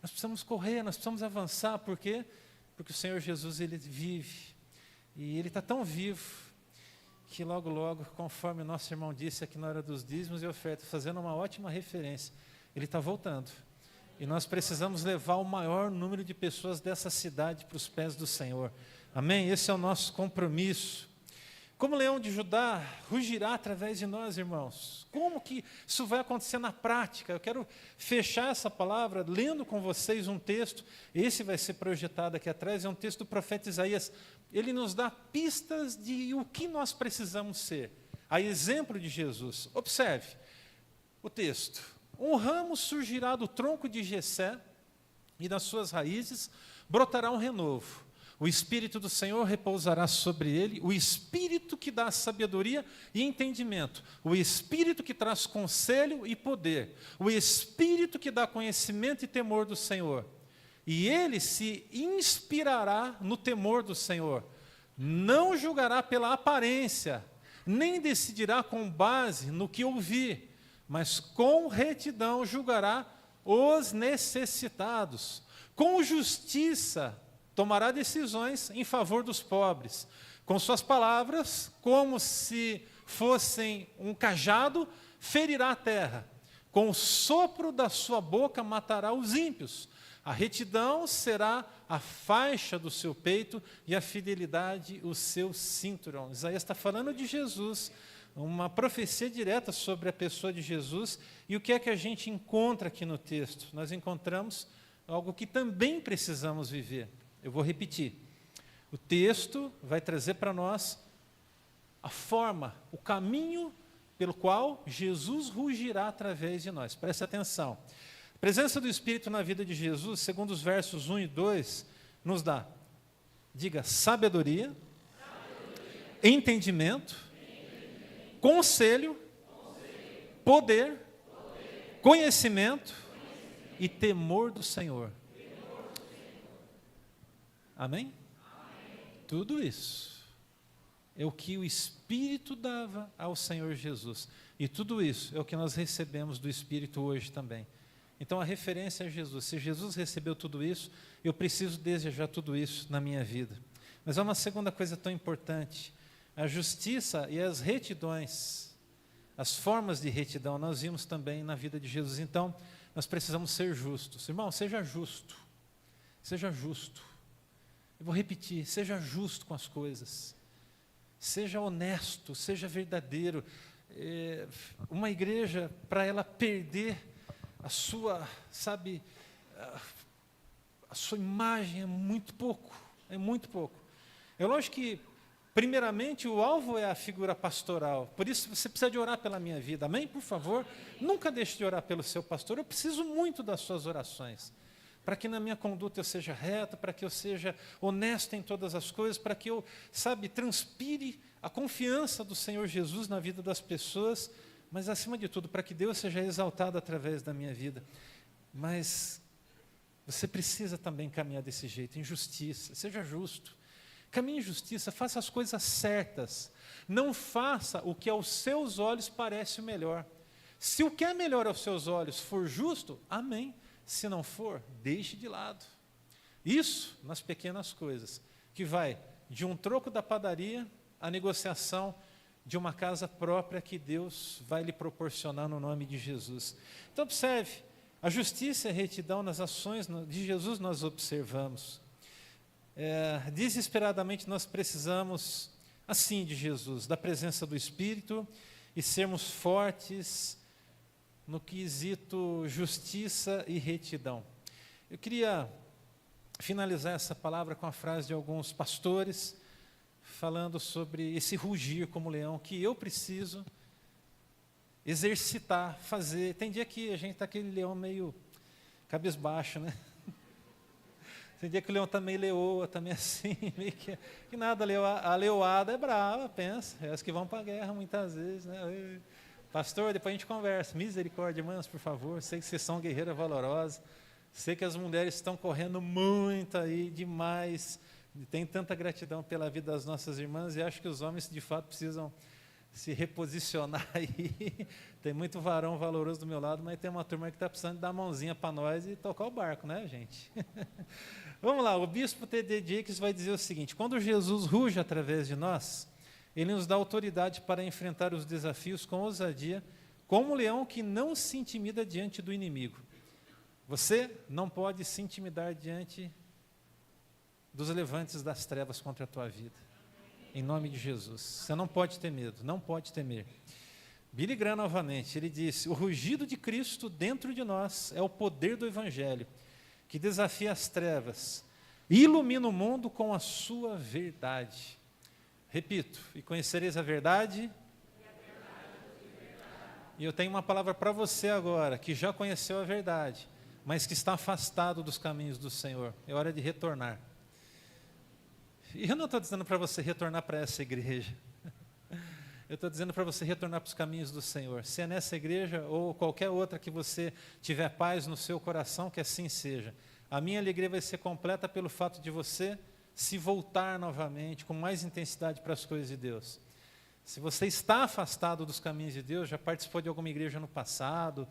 Nós precisamos correr, nós precisamos avançar, por quê? Porque o Senhor Jesus, Ele vive, e Ele está tão vivo, que logo, logo, conforme o nosso irmão disse aqui na hora dos dízimos e ofertas, fazendo uma ótima referência, Ele está voltando. E nós precisamos levar o maior número de pessoas dessa cidade para os pés do Senhor. Amém? Esse é o nosso compromisso. Como o leão de Judá rugirá através de nós, irmãos? Como que isso vai acontecer na prática? Eu quero fechar essa palavra lendo com vocês um texto. Esse vai ser projetado aqui atrás, é um texto do profeta Isaías. Ele nos dá pistas de o que nós precisamos ser. A exemplo de Jesus. Observe o texto. Um ramo surgirá do tronco de Jessé, e das suas raízes brotará um renovo. O Espírito do Senhor repousará sobre ele, o Espírito que dá sabedoria e entendimento, o Espírito que traz conselho e poder, o Espírito que dá conhecimento e temor do Senhor. E ele se inspirará no temor do Senhor. Não julgará pela aparência, nem decidirá com base no que ouvir, mas com retidão julgará os necessitados. Com justiça tomará decisões em favor dos pobres. Com suas palavras, como se fossem um cajado, ferirá a terra. Com o sopro da sua boca matará os ímpios. A retidão será a faixa do seu peito e a fidelidade o seu cinturão. Isaías está falando de Jesus, uma profecia direta sobre a pessoa de Jesus. E o que é que a gente encontra aqui no texto? Nós encontramos algo que também precisamos viver. Eu vou repetir. O texto vai trazer para nós a forma, o caminho pelo qual Jesus rugirá através de nós. Preste atenção. A presença do Espírito na vida de Jesus, segundo os versos 1 e 2, nos dá, diga, sabedoria, entendimento, conselho, poder, conhecimento e temor do Senhor. Amém? Tudo isso é o que o Espírito dava ao Senhor Jesus. E tudo isso é o que nós recebemos do Espírito hoje também. Então a referência é Jesus. Se Jesus recebeu tudo isso, eu preciso desejar tudo isso na minha vida. Mas há uma segunda coisa tão importante. A justiça e as retidões, as formas de retidão, nós vimos também na vida de Jesus. Então, nós precisamos ser justos. Irmão, seja justo. Seja justo. Eu vou repetir, seja justo com as coisas. Seja honesto, seja verdadeiro. Uma igreja, para ela perder a sua, sabe, a sua imagem é muito pouco. É muito pouco. É lógico que, primeiramente, o alvo é a figura pastoral. Por isso, você precisa de orar pela minha vida. Amém? Por favor, nunca deixe de orar pelo seu pastor. Eu preciso muito das suas orações. Para que na minha conduta eu seja reto, para que eu seja honesto em todas as coisas, para que eu, sabe, transpire a confiança do Senhor Jesus na vida das pessoas, mas, acima de tudo, para que Deus seja exaltado através da minha vida. Mas você precisa também caminhar desse jeito, em justiça, seja justo. Caminhe em justiça, faça as coisas certas. Não faça o que aos seus olhos parece o melhor. Se o que é melhor aos seus olhos for justo, amém. Se não for, deixe de lado. Isso nas pequenas coisas, que vai de um troco da padaria à negociação de uma casa própria que Deus vai lhe proporcionar no nome de Jesus. Então observe, a justiça e a retidão nas ações de Jesus nós observamos. Desesperadamente nós precisamos, assim, de Jesus, da presença do Espírito e sermos fortes no quesito justiça e retidão. Eu queria finalizar essa palavra com a frase de alguns pastores, falando sobre esse rugir como leão, que eu preciso exercitar, fazer. Tem dia que a gente está aquele leão meio cabisbaixo, né? Tem dia que o leão está meio leoa, está meio assim, meio que nada, a leoada é brava, pensa, é as que vão para a guerra muitas vezes, né? Pastor, depois a gente conversa. Misericórdia, irmãs, por favor. Sei que vocês são guerreiras valorosas. Sei que as mulheres estão correndo muito aí, demais. Tem tanta gratidão pela vida das nossas irmãs e acho que os homens, de fato, precisam se reposicionar aí. Tem muito varão valoroso do meu lado, mas tem uma turma que está precisando dar a mãozinha para nós e tocar o barco, né, gente? Vamos lá, o bispo T.D. Jakes vai dizer o seguinte: quando Jesus ruge através de nós, Ele nos dá autoridade para enfrentar os desafios com ousadia, como um leão que não se intimida diante do inimigo. Você não pode se intimidar diante dos levantes das trevas contra a tua vida. Em nome de Jesus. Você não pode ter medo, não pode temer. Billy Graham, novamente, ele disse: o rugido de Cristo dentro de nós é o poder do Evangelho, que desafia as trevas e ilumina o mundo com a sua verdade. Repito, e conhecereis a verdade. E eu tenho uma palavra para você agora, que já conheceu a verdade, mas que está afastado dos caminhos do Senhor. É hora de retornar. E eu não estou dizendo para você retornar para essa igreja. Eu estou dizendo para você retornar para os caminhos do Senhor. Se é nessa igreja ou qualquer outra que você tiver paz no seu coração, que assim seja. A minha alegria vai ser completa pelo fato de você se voltar novamente com mais intensidade para as coisas de Deus. Se você está afastado dos caminhos de Deus, já participou de alguma igreja no passado,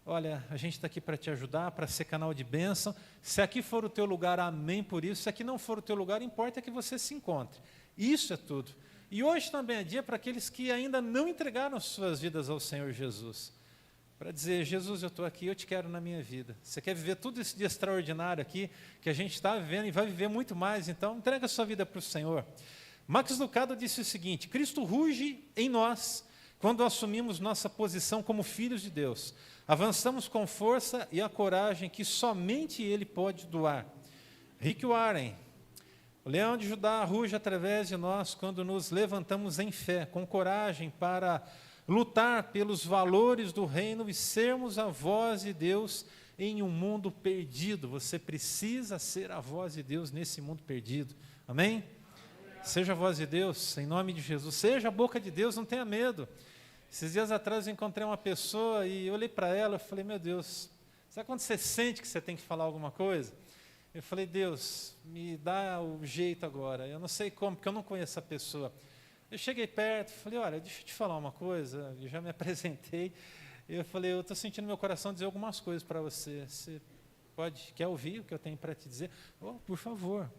olha, a gente está aqui para te ajudar, para ser canal de bênção. Se aqui for o teu lugar, amém por isso. Se aqui não for o teu lugar, importa que você se encontre. Isso é tudo. E hoje também é dia para aqueles que ainda não entregaram suas vidas ao Senhor Jesus. Para dizer, Jesus, eu estou aqui, eu te quero na minha vida. Você quer viver tudo isso de extraordinário aqui, que a gente está vivendo e vai viver muito mais, então entrega a sua vida para o Senhor. Max Lucado disse o seguinte: Cristo ruge em nós quando assumimos nossa posição como filhos de Deus. Avançamos com força e a coragem que somente Ele pode doar. Rick Warren: o leão de Judá ruge através de nós quando nos levantamos em fé, com coragem para lutar pelos valores do reino e sermos a voz de Deus em um mundo perdido. Você precisa ser a voz de Deus nesse mundo perdido. Amém? Seja a voz de Deus, em nome de Jesus. Seja a boca de Deus, não tenha medo. Esses dias atrás eu encontrei uma pessoa e eu olhei para ela e falei, meu Deus, sabe quando você sente que você tem que falar alguma coisa? Eu falei, Deus, me dá o jeito agora. Eu não sei como, porque eu não conheço a pessoa. Eu cheguei perto, falei, olha, deixa eu te falar uma coisa. Eu já me apresentei. Eu falei, eu estou sentindo no meu coração dizer algumas coisas para você. Você quer ouvir o que eu tenho para te dizer? Oh, por favor.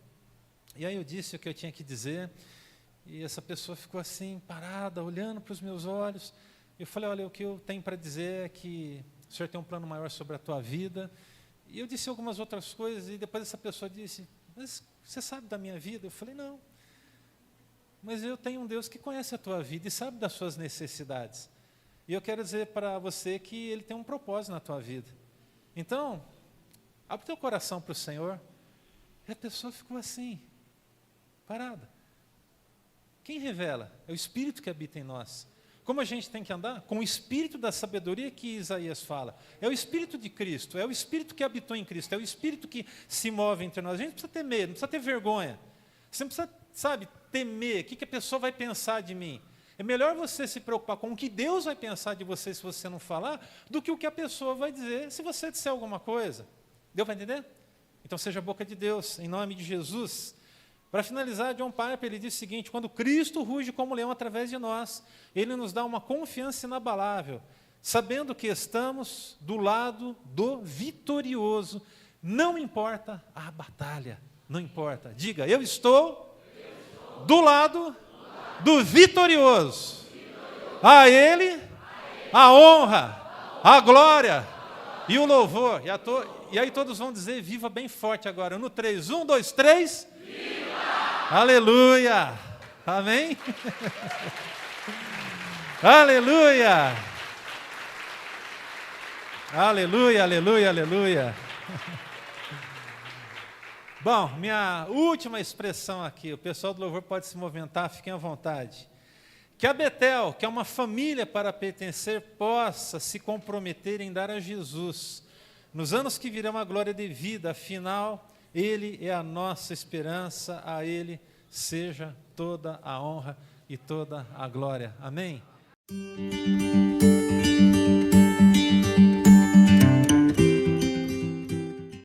E aí eu disse o que eu tinha que dizer. E essa pessoa ficou assim, parada, olhando para os meus olhos. Eu falei, olha, o que eu tenho para dizer é que o Senhor tem um plano maior sobre a tua vida. E eu disse algumas outras coisas, e depois essa pessoa disse, mas você sabe da minha vida? Eu falei, não. Mas eu tenho um Deus que conhece a tua vida e sabe das suas necessidades. E eu quero dizer para você que Ele tem um propósito na tua vida. Então, abre teu coração para o Senhor. E a pessoa ficou assim, parada. Quem revela? É o Espírito que habita em nós. Como a gente tem que andar? Com o Espírito da sabedoria que Isaías fala. É o Espírito de Cristo, é o Espírito que habitou em Cristo, é o Espírito que se move entre nós. A gente não precisa ter medo, não precisa ter vergonha. Você não precisa, temer. O que a pessoa vai pensar de mim? É melhor você se preocupar com o que Deus vai pensar de você se você não falar, do que o que a pessoa vai dizer se você disser alguma coisa. Deu para entender? Então seja a boca de Deus, em nome de Jesus. Para finalizar, John Piper, ele diz o seguinte: quando Cristo ruge como leão através de nós, Ele nos dá uma confiança inabalável, sabendo que estamos do lado do vitorioso, não importa a batalha, não importa. Diga, eu estou do lado do vitorioso. A Ele a honra, a glória e o louvor. E aí todos vão dizer, viva bem forte agora. No 3, 1, 2, 3. Viva! Aleluia! Amém? Aleluia! Aleluia, aleluia, aleluia. Bom, minha última expressão aqui, o pessoal do louvor pode se movimentar, fiquem à vontade. Que a Betel, que é uma família para pertencer, possa se comprometer em dar a Jesus, nos anos que virão, a glória devida, afinal, Ele é a nossa esperança, a Ele seja toda a honra e toda a glória. Amém?